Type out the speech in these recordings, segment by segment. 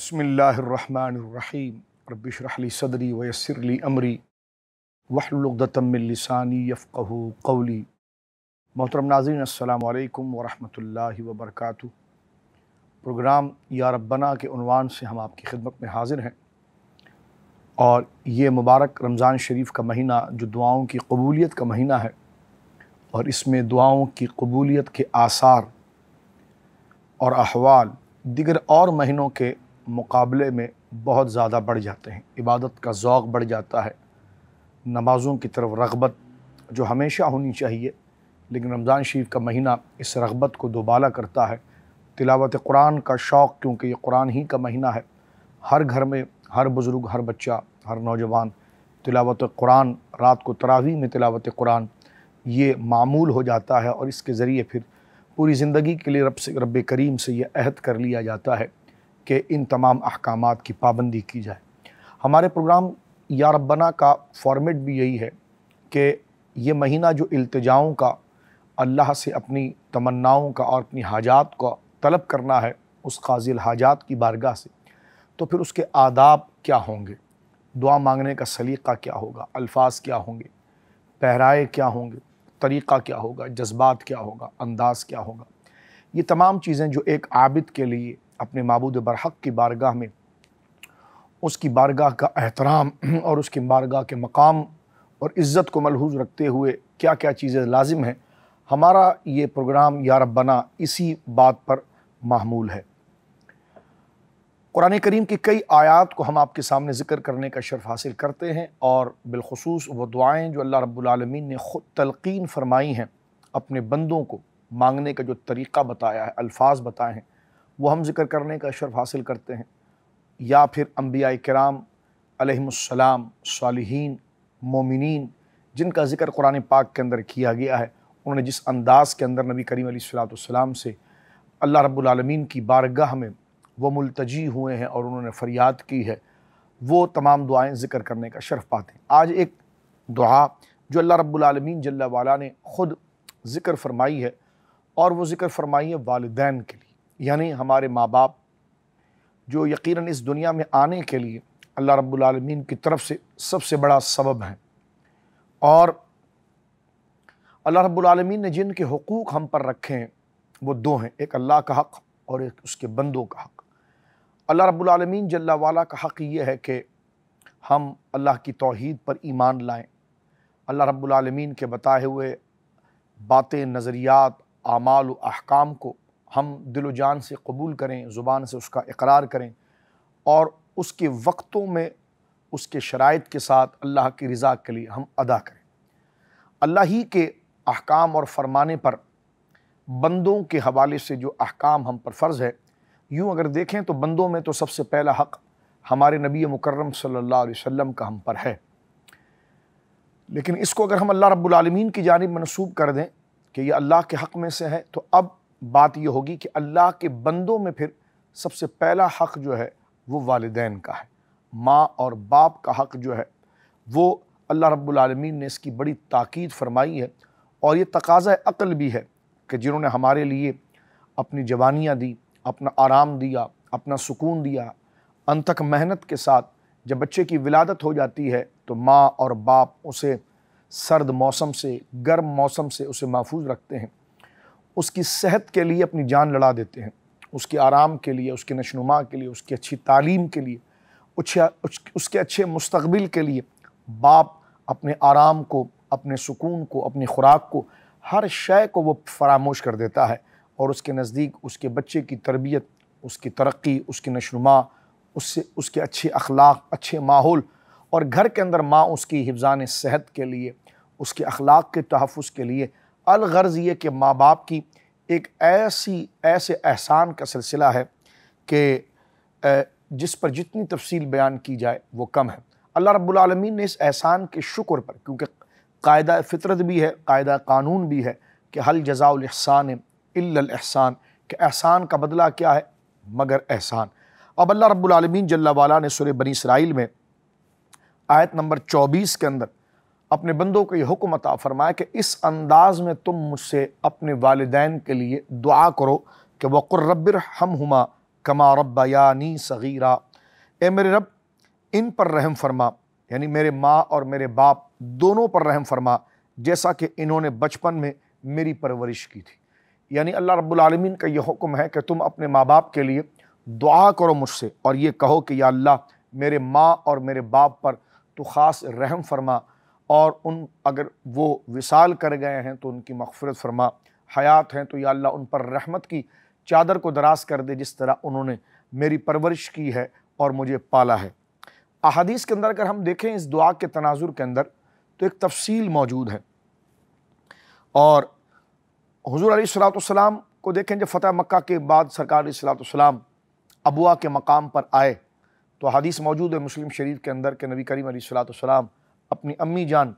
بسم اللہ الرحمن الرحیم رب اشرح لی صدری ویسر لی امری واحلل عقدۃ من لسانی یفقہوا قولی۔ محترم ناظرین، السلام علیکم ورحمۃ اللہ وبرکاتہ۔ پروگرام یا ربنا کے عنوان سے ہم آپ کی خدمت میں حاضر ہیں، اور یہ مبارک رمضان شریف کا مہینہ جو دعاؤں کی قبولیت کا مہینہ ہے، اور اس میں دعاؤں کی قبولیت کے آثار اور احوال دیگر اور مہینوں کے مقابلے میں بہت زیادہ بڑھ جاتے ہیں۔ عبادت کا ذوق بڑھ جاتا ہے، نمازوں کی طرف رغبت جو ہمیشہ ہونی چاہیے، لیکن رمضان شریف کا مہینہ اس رغبت کو دوبالا کرتا ہے۔ تلاوت قرآن کا شوق، کیونکہ یہ قرآن ہی کا مہینہ ہے، ہر گھر میں ہر بزرگ، ہر بچہ، ہر نوجوان تلاوت قرآن، رات کو تراویح میں تلاوت قرآن یہ معمول ہو جاتا ہے، اور اس کے ذریعے پھر پوری زندگی کے لیے رب کریم سے یہ عہد کر لیا جاتا ہے کہ ان تمام احکامات کی پابندی کی جائے۔ ہمارے پروگرام یا ربنا کا فارمیٹ بھی یہی ہے کہ یہ مہینہ جو التجاؤں کا، اللہ سے اپنی تمناؤں کا اور اپنی حاجات کا طلب کرنا ہے اس قاضی الحاجات کی بارگاہ سے، تو پھر اس کے آداب کیا ہوں گے، دعا مانگنے کا سلیقہ کیا ہوگا، الفاظ کیا ہوں گے، پہرائے کیا ہوں گے، طریقہ کیا ہوگا، جذبات کیا ہوگا، انداز کیا ہوگا، یہ تمام چیزیں جو ایک عابد کے لیے اپنے معبود برحق کی بارگاہ میں اس کی بارگاہ کا احترام اور اس کی بارگاہ کے مقام اور عزت کو ملحوظ رکھتے ہوئے کیا کیا چیزیں لازم ہیں، ہمارا یہ پروگرام یا ربنا اسی بات پر محمول ہے۔ قرآن کریم کی کئی آیات کو ہم آپ کے سامنے ذکر کرنے کا شرف حاصل کرتے ہیں، اور بالخصوص وہ دعائیں جو اللہ رب العالمین نے خود تلقین فرمائی ہیں اپنے بندوں کو، مانگنے کا جو طریقہ بتایا ہے، الفاظ بتائے ہیں، وہ ہم ذکر کرنے کا شرف حاصل کرتے ہیں، یا پھر انبیاء کرام علیہم السلام، صالحین، مومنین جن کا ذکر قرآن پاک کے اندر کیا گیا ہے، انہوں نے جس انداز کے اندر نبی کریم علیہ السلام سے اللہ رب العالمین کی بارگاہ میں وہ ملتجی ہوئے ہیں اور انہوں نے فریاد کی ہے، وہ تمام دعائیں ذکر کرنے کا شرف پاتے ہیں۔ آج ایک دعا جو اللہ رب العالمین جل وعلا نے خود ذکر فرمائی ہے، اور وہ ذکر فرمائی ہے والدین کے لیے، یعنی ہمارے ماں باپ جو یقیناً اس دنیا میں آنے کے لیے اللہ رب العالمین کی طرف سے سب سے بڑا سبب ہیں، اور اللہ رب العالمین نے جن کے حقوق ہم پر رکھے ہیں وہ دو ہیں، ایک اللہ کا حق اور ایک اس کے بندوں کا حق۔ اللہ رب العالمین جل وعلا کا حق یہ ہے کہ ہم اللہ کی توحید پر ایمان لائیں، اللہ رب العالمین کے بتائے ہوئے باتیں، نظریات، اعمال و احکام کو ہم دل و جان سے قبول کریں، زبان سے اس کا اقرار کریں، اور اس کے وقتوں میں اس کے شرائط کے ساتھ اللہ کی رضا کے لیے ہم ادا کریں۔ اللہ ہی کے احکام اور فرمانے پر بندوں کے حوالے سے جو احکام ہم پر فرض ہے، یوں اگر دیکھیں تو بندوں میں تو سب سے پہلا حق ہمارے نبی مکرم صلی اللہ علیہ وسلم کا ہم پر ہے، لیکن اس کو اگر ہم اللہ رب العالمین کی جانب منسوب کر دیں کہ یہ اللہ کے حق میں سے ہے، تو اب بات یہ ہوگی کہ اللہ کے بندوں میں پھر سب سے پہلا حق جو ہے وہ والدین کا ہے۔ ماں اور باپ کا حق جو ہے وہ اللہ رب العالمین نے اس کی بڑی تاکید فرمائی ہے، اور یہ تقاضۂ عقل بھی ہے کہ جنہوں نے ہمارے لیے اپنی جوانیاں دی، اپنا آرام دیا، اپنا سکون دیا، انتھک محنت کے ساتھ جب بچے کی ولادت ہو جاتی ہے تو ماں اور باپ اسے سرد موسم سے، گرم موسم سے اسے محفوظ رکھتے ہیں، اس کی صحت کے لیے اپنی جان لڑا دیتے ہیں، اس کے آرام کے لیے، اس کے نشوونما کے لیے، اس کی اچھی تعلیم کے لیے، اس کے اچھے مستقبل کے لیے باپ اپنے آرام کو، اپنے سکون کو، اپنی خوراک کو، ہر شے کو وہ فراموش کر دیتا ہے، اور اس کے نزدیک اس کے بچے کی تربیت، اس کی ترقی، اس کی نشوونما، اس کے اچھے اخلاق، اچھے ماحول، اور گھر کے اندر ماں اس کی حفظان صحت کے لیے، اس کے اخلاق کے تحفظ کے لیے، الغرض یہ کہ ماں باپ کی ایک ایسے احسان کا سلسلہ ہے کہ جس پر جتنی تفصیل بیان کی جائے وہ کم ہے۔ اللہ رب العالمین نے اس احسان کے شکر پر، کیونکہ قاعدہ فطرت بھی ہے، قاعدہ قانون بھی ہے کہ حل جزاء الاحسان الا الاحسان، کہ احسان کا بدلہ کیا ہے مگر احسان۔ اب اللہ رب العالمین جل وعلا نے سورہ بنی اسرائیل میں آیت نمبر 24 کے اندر اپنے بندوں کو یہ حکم عطا فرمایا کہ اس انداز میں تم مجھ سے اپنے والدین کے لیے دعا کرو کہ وَقُلْ رَبِّ ارْحَمْهُمَا کما ربیانی صغیرا، اے میرے رب ان پر رحم فرما، یعنی میرے ماں اور میرے باپ دونوں پر رحم فرما جیسا کہ انہوں نے بچپن میں میری پرورش کی تھی۔ یعنی اللہ رب العالمین کا یہ حکم ہے کہ تم اپنے ماں باپ کے لیے دعا کرو مجھ سے، اور یہ کہو کہ یا اللہ میرے ماں اور میرے باپ پر تو خاص رحم فرما، اور اگر وہ وصال کر گئے ہیں تو ان کی مغفرت فرما، حیات ہیں تو یا اللہ ان پر رحمت کی چادر کو دراز کر دے جس طرح انہوں نے میری پرورش کی ہے اور مجھے پالا ہے۔ احادیث کے اندر اگر ہم دیکھیں اس دعا کے تناظر کے اندر تو ایک تفصیل موجود ہے، اور حضور علیہ السلام کو دیکھیں جب فتح مکہ کے بعد سرکار علیہ السلام ابوا کے مقام پر آئے تو حدیث موجود ہے مسلم شریف کے اندر کہ نبی کریم علیہ السلام اپنی امی جان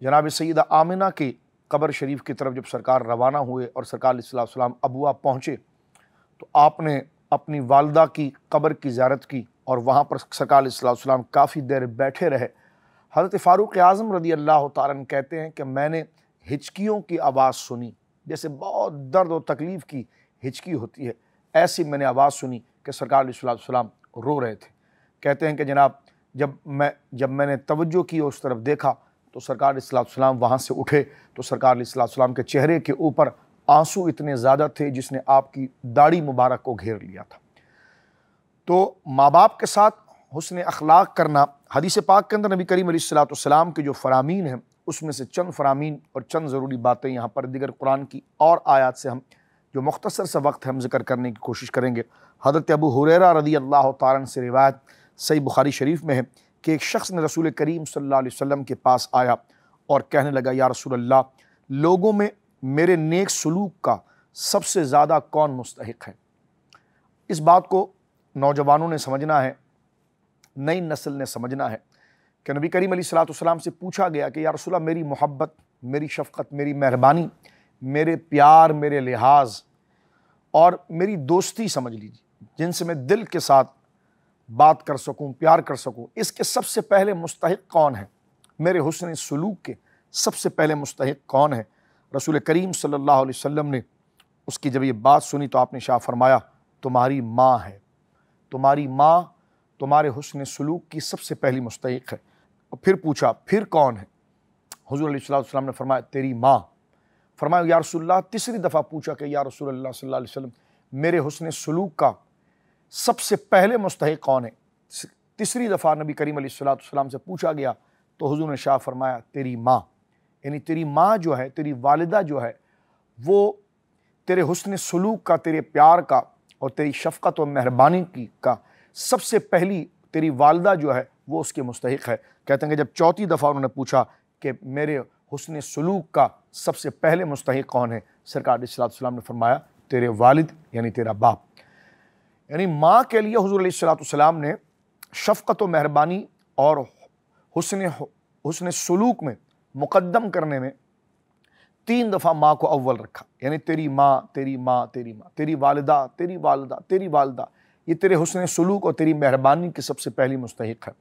جناب سیدہ آمنہ کی قبر شریف کی طرف جب سرکار روانہ ہوئے اور سرکار علیہ السلام ابوا پہنچے تو آپ نے اپنی والدہ کی قبر کی زیارت کی، اور وہاں پر سرکار علیہ السلام کافی دیر بیٹھے رہے۔ حضرت فاروق اعظم رضی اللہ تعالیٰ عنہ کہتے ہیں کہ میں نے ہچکیوں کی آواز سنی، جیسے بہت درد و تکلیف کی ہچکی ہوتی ہے، ایسی میں نے آواز سنی کہ سرکار علیہ السلام رو رہے تھے۔ کہتے ہیں کہ جناب جب میں نے توجہ کی اس طرف دیکھا تو سرکار علیہ السلام وہاں سے اٹھے تو سرکار علیہ السلام کے چہرے کے اوپر آنسو اتنے زیادہ تھے جس نے آپ کی داڑھی مبارک کو گھیر لیا تھا۔ تو ماں باپ کے ساتھ حسن اخلاق کرنا، حدیث پاک کے اندر نبی کریم علیہ السلام کے جو فرامین ہیں اس میں سے چند فرامین اور چند ضروری باتیں یہاں پر دیگر قرآن کی اور آیات سے ہم جو مختصر سا وقت ہم ذکر کرنے کی کوشش کریں گے۔ حضرت ابو ہریرہ رضی اللہ تعالیٰ عنہ سے روایت صحیح بخاری شریف میں ہے کہ ایک شخص نے رسول کریم صلی اللہ علیہ وسلم کے پاس آیا اور کہنے لگا یا رسول اللہ، لوگوں میں میرے نیک سلوک کا سب سے زیادہ کون مستحق ہے؟ اس بات کو نوجوانوں نے سمجھنا ہے، نئی نسل نے سمجھنا ہے کہ نبی کریم علیہ السلام سے پوچھا گیا کہ یا رسول اللہ میری محبت، میری شفقت، میری مہربانی، میرے پیار، میرے لحاظ اور میری دوستی سمجھ لیجیے، جن سے میں دل کے ساتھ بات کر سکوں، پیار کر سکوں، اس کے سب سے پہلے مستحق کون ہے؟ میرے حسن سلوک کے سب سے پہلے مستحق کون ہے؟ رسول کریم صلی اللہ علیہ وسلم نے اس کی جب یہ بات سنی تو آپ نے شاہ فرمایا تمہاری ماں ہے، تمہاری ماں تمہارے حسن سلوک کی سب سے پہلی مستحق ہے۔ اور پھر پوچھا پھر کون ہے؟ حضور علیہ السلام نے فرمایا تیری ماں۔ فرمایا یا رسول اللہ، تیسری دفعہ پوچھا کہ یا رسول اللہ صلی اللہ علیہ وسلم میرے حسن سلوک کا سب سے پہلے مستحق کون ہے؟ تیسری دفعہ نبی کریم علیہ السلام سے پوچھا گیا تو حضور نے شاہ فرمایا تیری ماں، یعنی تیری ماں جو ہے، تیری والدہ جو ہے، وہ تیرے حسن سلوک کا، تیرے پیار کا اور تیری شفقت و مہربانی کا سب سے پہلی تیری والدہ جو ہے وہ اس کے مستحق ہے۔ کہتے ہیں کہ جب چوتھی دفعہ انہوں نے پوچھا کہ میرے حسن سلوک کا سب سے پہلے مستحق کون ہے، سرکار علیہ السلام نے فرمایا تیرے والد یعنی تیرا باپ۔ یعنی ماں کے لیے حضور علیہ السلام نے شفقت و مہربانی اور حسن سلوک میں مقدم کرنے میں 3 دفعہ ماں کو اول رکھا، یعنی تیری ماں، تیری ماں، تیری ماں، تیری والدہ، تیری والدہ، تیری والدہ، یہ تیرے حسن سلوک اور تیری مہربانی کی سب سے پہلی مستحق ہے۔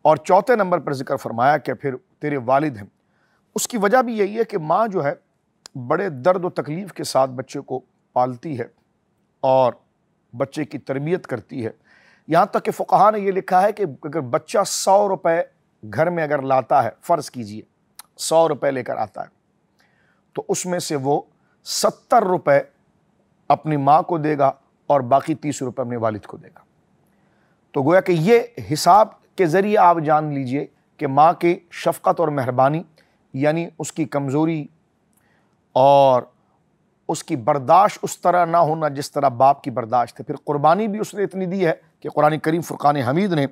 اور چوتھے نمبر پر ذکر فرمایا کہ پھر تیرے والد ہیں۔ اس کی وجہ بھی یہی ہے کہ ماں جو ہے بڑے درد و تکلیف کے ساتھ بچے کو پالتی ہے اور بچے کی تربیت کرتی ہے، یہاں تک کہ فقہاء نے یہ لکھا ہے کہ اگر بچہ 100 روپے گھر میں اگر لاتا ہے، فرض کیجئے 100 روپے لے کر آتا ہے تو اس میں سے وہ 70 روپے اپنی ماں کو دے گا اور باقی 30 روپے اپنے والد کو دے گا۔ تو گویا کہ یہ حساب کے ذریعے آپ جان لیجئے کہ ماں کی شفقت اور مہربانی، یعنی اس کی کمزوری اور اس کی برداشت اس طرح نہ ہونا جس طرح باپ کی برداشت ہے۔ پھر قربانی بھی اس نے اتنی دی ہے کہ قرآن کریم فرقان حمید نے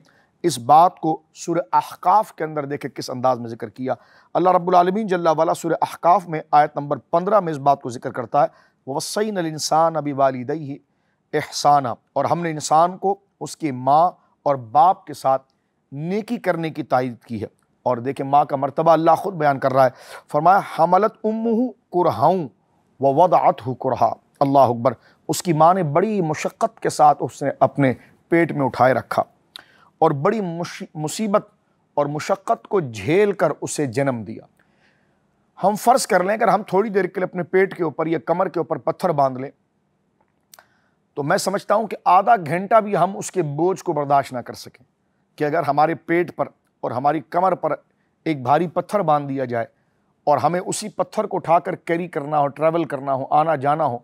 اس بات کو سورہ احقاف کے اندر دیکھے کس انداز میں ذکر کیا۔ اللہ رب العالمین جل وعلا سورہ احقاف میں آیت نمبر 15 میں اس بات کو ذکر کرتا ہے وَوَصَّيْنَا الْإِنسَانَ بِوَالِدَيْهِ إِحْسَانًا، اور ہم نے انسان کو اس کی ماں اور باپ کے ساتھ نیکی کرنے کی تائید کی ہے۔ اور دیکھیں ماں کا مرتبہ اللہ خود بیان کر رہا ہے، فرمایا حملت امہ کرہاں ووضعتہ کرہا، اللہ اکبر، اس کی ماں نے بڑی مشقت کے ساتھ اس نے اپنے پیٹ میں اٹھائے رکھا اور بڑی مصیبت اور مشقت کو جھیل کر اسے جنم دیا۔ ہم فرض کر لیں اگر ہم تھوڑی دیر کے لیے اپنے پیٹ کے اوپر یا کمر کے اوپر پتھر باندھ لیں تو میں سمجھتا ہوں کہ آدھا گھنٹہ بھی ہم اس کے بوجھ کو برداشت نہ کر سکیں کہ اگر ہمارے پیٹ پر اور ہماری کمر پر ایک بھاری پتھر باندھ دیا جائے اور ہمیں اسی پتھر کو اٹھا کر کیری کرنا ہو، ٹریول کرنا ہو، آنا جانا ہو،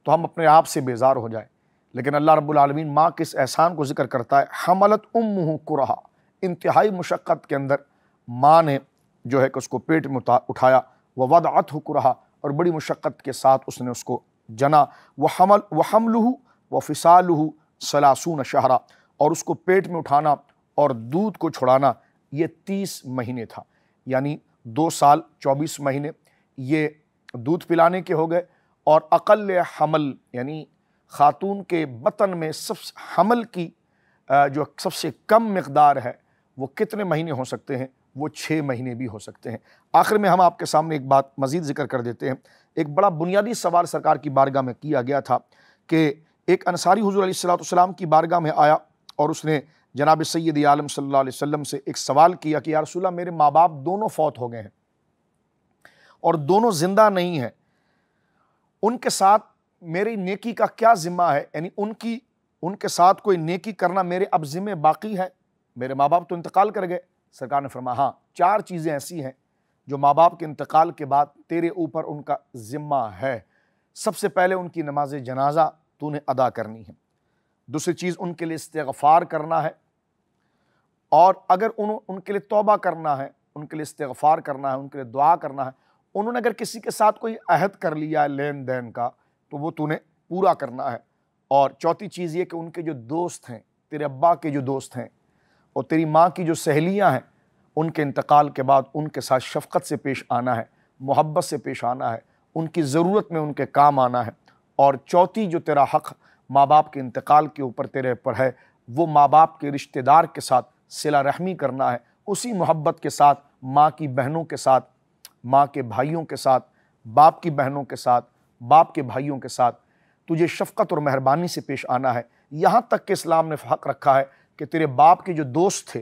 تو ہم اپنے آپ سے بیزار ہو جائیں۔ لیکن اللہ رب العالمین ماں کے اس احسان کو ذکر کرتا ہے، حملت امہ کرہا، انتہائی مشقت کے اندر ماں نے جو ہے کہ اس کو پیٹ میں اٹھایا، ووضعتہ کرہا، اور بڑی مشقت کے ساتھ اس نے اس کو جنا، وحملہ وفصالہ ثلاثون شہرا، اور اس کو پیٹ میں اٹھانا اور دودھ کو چھڑانا یہ 30 مہینے تھا، یعنی 2 سال 24 مہینے یہ دودھ پلانے کے ہو گئے۔ اور اقل حمل یعنی خاتون کے بطن میں حمل کی جو سب سے کم مقدار ہے وہ کتنے مہینے ہو سکتے ہیں؟ وہ 6 مہینے بھی ہو سکتے ہیں۔ آخر میں ہم آپ کے سامنے ایک بات مزید ذکر کر دیتے ہیں۔ ایک بڑا بنیادی سوال سرکار کی بارگاہ میں کیا گیا تھا کہ ایک انصاری حضور علیہ السلام کی بارگاہ میں آیا اور اس نے جناب سید عالم صلی اللہ علیہ وسلم سے ایک سوال کیا کہ یا رسول اللہ، میرے ماں باپ دونوں فوت ہو گئے ہیں اور دونوں زندہ نہیں ہیں، ان کے ساتھ میری نیکی کا کیا ذمہ ہے؟ یعنی ان کے ساتھ کوئی نیکی کرنا میرے اب ذمہ باقی ہے؟ میرے ماں باپ تو انتقال کر گئے۔ سرکار نے فرمایا ہاں، 4 چیزیں ایسی ہیں جو ماں باپ کے انتقال کے بعد تیرے اوپر ان کا ذمہ ہے۔ سب سے پہلے ان کی نماز جنازہ تو نے ادا کرنی ہے، دوسری چیز ان کے لیے استغفار کرنا ہے، اور اگر ان کے لیے توبہ کرنا ہے، ان کے لیے استغفار کرنا ہے، ان کے لیے دعا کرنا ہے، انہوں نے اگر کسی کے ساتھ کوئی عہد کر لیا ہے لین دین کا تو وہ تو نے پورا کرنا ہے، اور چوتھی چیز یہ کہ ان کے جو دوست ہیں، تیرے ابا کے جو دوست ہیں اور تیری ماں کی جو سہیلیاں ہیں، ان کے انتقال کے بعد ان کے ساتھ شفقت سے پیش آنا ہے، محبت سے پیش آنا ہے، ان کی ضرورت میں ان کے کام آنا ہے، اور چوتھی جو تیرا حق ماں باپ کے انتقال کے اوپر تیرے پر ہے وہ ماں باپ کے رشتہ دار کے ساتھ صلہ رحمی کرنا ہے، اسی محبت کے ساتھ ماں کی بہنوں کے ساتھ، ماں کے بھائیوں کے ساتھ، باپ کی بہنوں کے ساتھ، باپ کے بھائیوں کے ساتھ تجھے شفقت اور مہربانی سے پیش آنا ہے۔ یہاں تک کہ اسلام نے حق رکھا ہے کہ تیرے باپ کے جو دوست تھے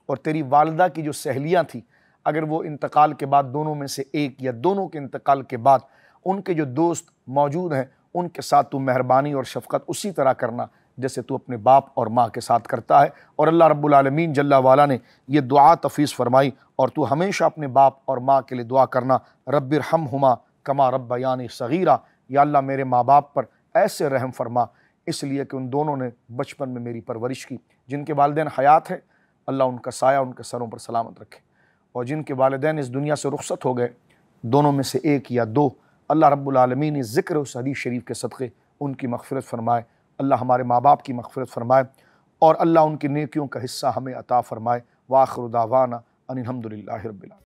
اور تیری والدہ کی جو سہیلیاں تھیں، اگر وہ انتقال کے بعد دونوں میں سے ایک یا دونوں کے انتقال کے بعد ان کے جو دوست موجود ہیں ان کے ساتھ تو مہربانی اور شفقت اسی طرح کرنا جیسے تو اپنے باپ اور ماں کے ساتھ کرتا ہے۔ اور اللہ رب العالمین جل والا نے یہ دعا تفویض فرمائی، اور تو ہمیشہ اپنے باپ اور ماں کے لیے دعا کرنا، رب ارحمہما کما ربیانی صغیرا، یا اللہ میرے ماں باپ پر ایسے رحم فرما اس لیے کہ ان دونوں نے بچپن میں میری پرورش کی۔ جن کے والدین حیات ہیں اللہ ان کا سایہ ان کے سروں پر سلامت رکھے، اور جن کے والدین اس دنیا سے رخصت ہو گئے، دونوں میں سے ایک یا دو، اللہ رب العالمین اس ذکر اس حدیث شریف کے صدقے ان کی مغفرت فرمائے۔ اللہ ہمارے ماں باپ کی مغفرت فرمائے، اور اللہ ان کی نیکیوں کا حصہ ہمیں عطا فرمائے۔ وآخر دعوانا ان الحمد للہ رب العالمین۔